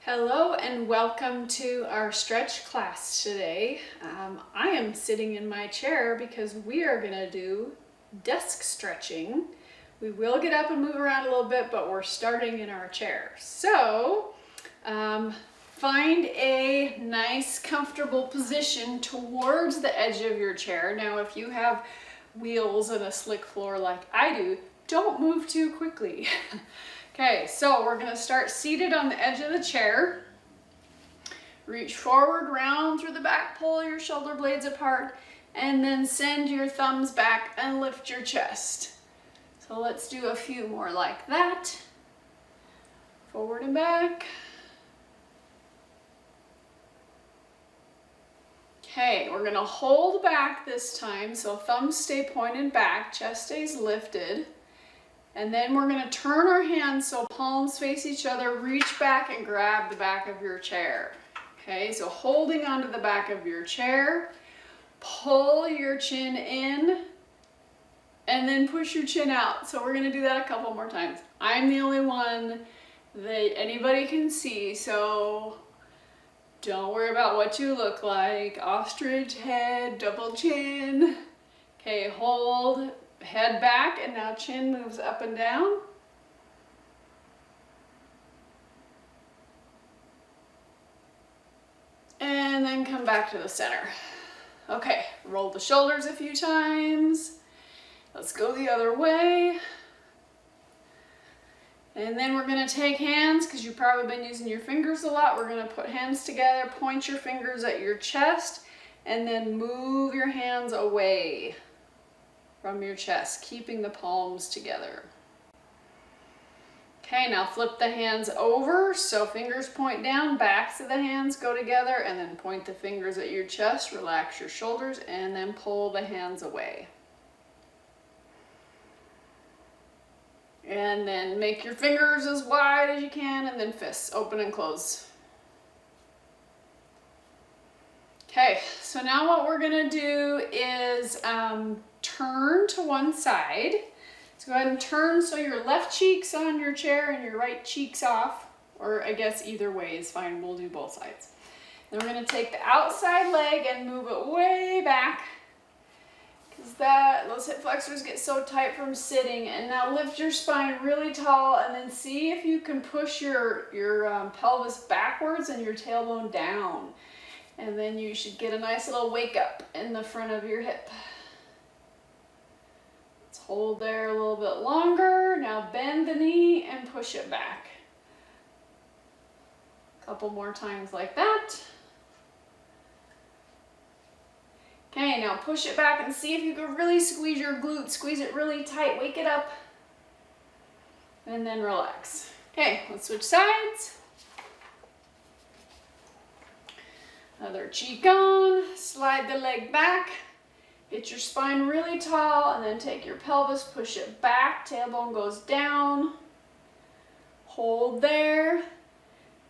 Hello and welcome to our stretch class today. I am sitting in my chair because we are going to do desk stretching. We will get up and move around a little bit, but we're starting in our chair. So find a nice comfortable position towards the edge of your chair. Now if you have wheels and a slick floor like I do, don't move too quickly. Okay, so we're going to start seated on the edge of the chair. Reach forward, round through the back, pull your shoulder blades apart, and then send your thumbs back and lift your chest. So let's do a few more like that. Forward and back. Okay, we're going to hold back this time, so thumbs stay pointed back, chest stays lifted. And then we're going to turn our hands so palms face each other, reach back and grab the back of your chair. Okay, so holding onto the back of your chair, pull your chin in, and then push your chin out. So we're going to do that a couple more times. I'm the only one that anybody can see, so don't worry about what you look like. Ostrich head, double chin. Okay, hold. Head back, and now chin moves up and down. And then come back to the center. Okay, roll the shoulders a few times. Let's go the other way. And then we're going to take hands, because you've probably been using your fingers a lot. We're going to put hands together, point your fingers at your chest, and then move your hands away from your chest, keeping the palms together. Okay, now flip the hands over, so fingers point down, backs of the hands go together, and then point the fingers at your chest, relax your shoulders, and then pull the hands away. And then make your fingers as wide as you can, and then fists open and close. Okay, so now what we're gonna do is turn to one side. So go ahead and turn so your left cheek's on your chair and your right cheek's off, or I guess either way is fine, we'll do both sides. Then we're gonna take the outside leg and move it way back, because those hip flexors get so tight from sitting. And now lift your spine really tall, and then see if you can push your pelvis backwards and your tailbone down. And then you should get a nice little wake up in the front of your hip. Let's hold there a little bit longer. Now bend the knee and push it back. A couple more times like that. Okay, now push it back and see if you can really squeeze your glute. Squeeze it really tight, wake it up. And then relax. Okay, let's switch sides. Other cheek on, slide the leg back, get your spine really tall, and then take your pelvis, push it back, tailbone goes down, hold there,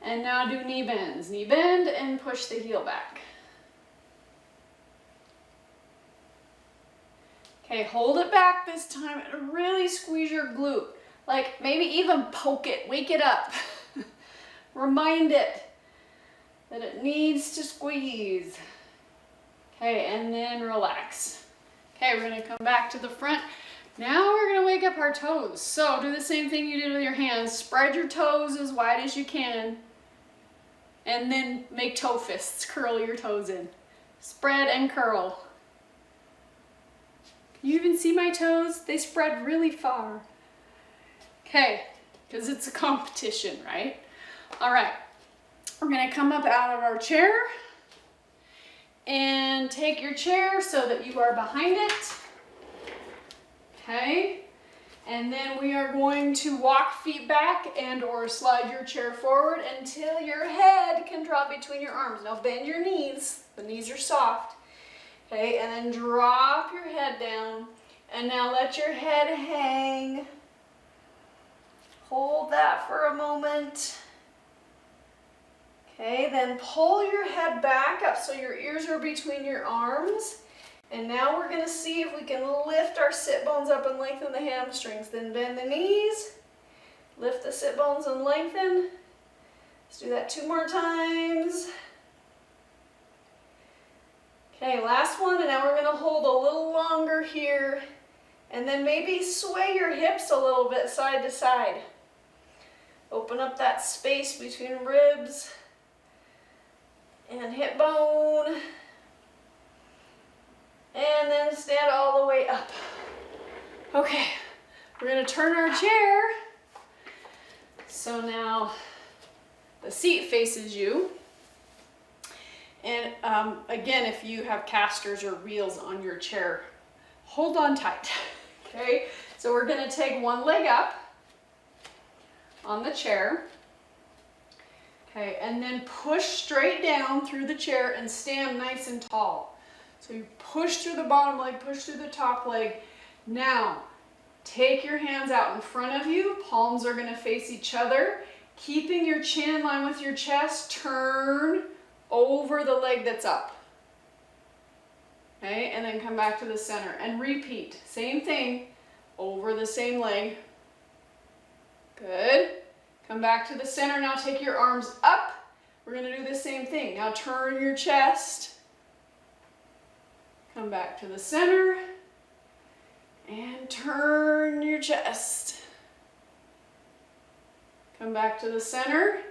and now do knee bends. Knee bend and push the heel back. Okay, hold it back this time and really squeeze your glute. Like maybe even poke it, wake it up. Remind it that it needs to squeeze. Okay, and then relax. Okay, we're gonna come back to the front. Now we're gonna wake up our toes. So do the same thing you did with your hands. Spread your toes as wide as you can, and then make toe fists. Curl your toes in. Spread and curl. Can you even see my toes? They spread really far. Okay, because it's a competition, right? All right. We're going to come up out of our chair and take your chair so that you are behind it. Okay, and then we are going to walk feet back and or slide your chair forward until your head can drop between your arms. Now bend your knees, the knees are soft. Okay, and then drop your head down, and now let your head hang. Hold that for a moment. Okay, then pull your head back up so your ears are between your arms. And now we're going to see if we can lift our sit bones up and lengthen the hamstrings. Then bend the knees, lift the sit bones and lengthen. Let's do that 2 more times. Okay, last one, and now we're gonna hold a little longer here, and then maybe sway your hips a little bit side to side. Open up that space between ribs and hip bone, and then stand all the way up. Okay, we're gonna turn our chair. So now the seat faces you. And again, if you have casters or wheels on your chair, hold on tight, okay? So we're gonna take one leg up on the chair, okay, and then push straight down through the chair and stand nice and tall. So you push through the bottom leg, push through the top leg. Now, take your hands out in front of you, palms are gonna face each other, keeping your chin in line with your chest, turn over the leg that's up. Okay, and then come back to the center and repeat. Same thing, over the same leg. Good. Come back to the center. Now take your arms up. We're going to do the same thing. Now turn your chest. Come back to the center. And turn your chest. Come back to the center.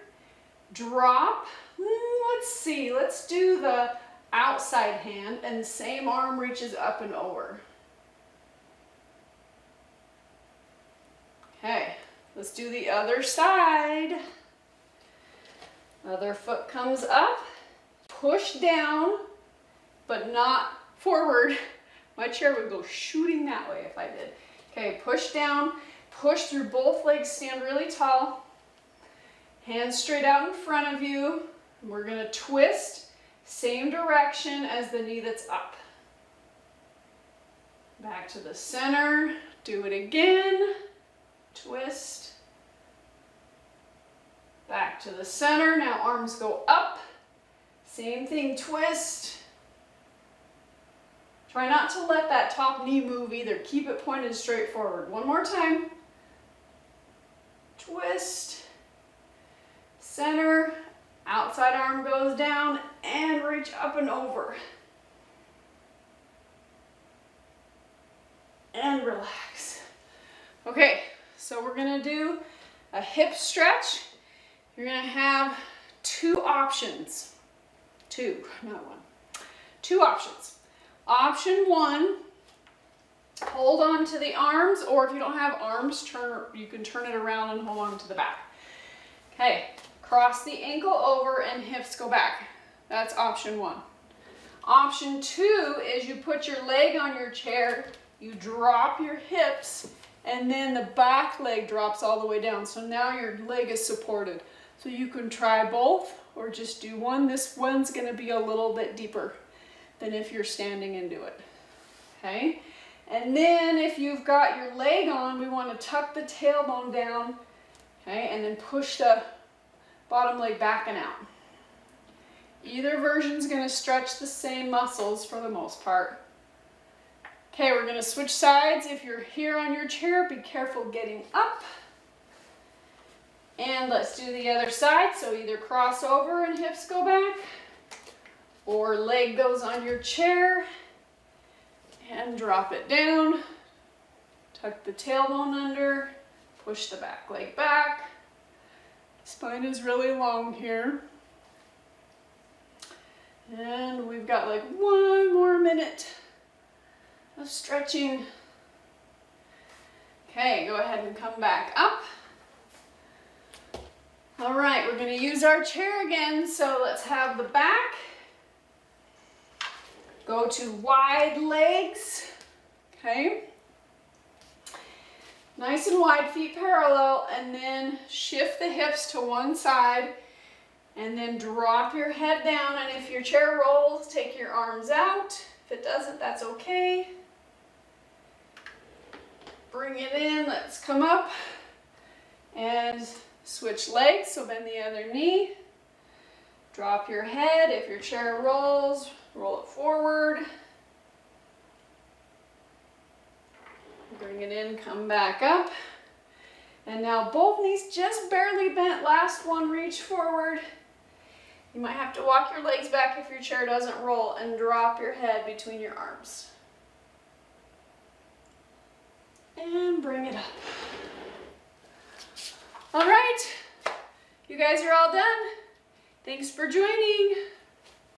Drop. Let's see. Let's do the outside hand and the same arm reaches up and over. Okay. Let's do the other side. Other foot comes up. Push down, but not forward. My chair would go shooting that way if I did. Okay, push down, push through both legs, stand really tall. Hands straight out in front of you. We're gonna twist, same direction as the knee that's up. Back to the center, do it again. Twist. Back to the center, now arms go up. Same thing, twist. Try not to let that top knee move either. Keep it pointed straight forward. One more time. Twist. Center. Outside arm goes down and reach up and over. And relax. Okay, so we're gonna do a hip stretch. You're gonna have 2 options. 2, not 1. 2 options. Option 1, hold on to the arms, or if you don't have arms, you can turn it around and hold on to the back. Okay, cross the ankle over and hips go back. That's option 1. Option 2 is you put your leg on your chair, you drop your hips, and then the back leg drops all the way down. So now your leg is supported. So you can try both or just do one. This one's gonna be a little bit deeper than if you're standing and do it, okay? And then if you've got your leg on, we wanna tuck the tailbone down, okay? And then push the bottom leg back and out. Either version's gonna stretch the same muscles for the most part. Okay, we're gonna switch sides. If you're here on your chair, be careful getting up. And let's do the other side. So either cross over and hips go back, or leg goes on your chair and drop it down. Tuck the tailbone under, push the back leg back. Spine is really long here. And we've got like 1 more minute of stretching. Okay, go ahead and come back up. All right, we're gonna use our chair again, so let's have the back. Go to wide legs, okay? Nice and wide, feet parallel, and then shift the hips to one side, and then drop your head down, and if your chair rolls, take your arms out. If it doesn't, that's okay. Bring it in, let's come up, and switch legs, so bend the other knee. Drop your head. If your chair rolls, roll it forward. Bring it in, come back up. And now both knees just barely bent. Last one, reach forward. You might have to walk your legs back if your chair doesn't roll and drop your head between your arms. And bring it up. All right, you guys are all done. Thanks for joining.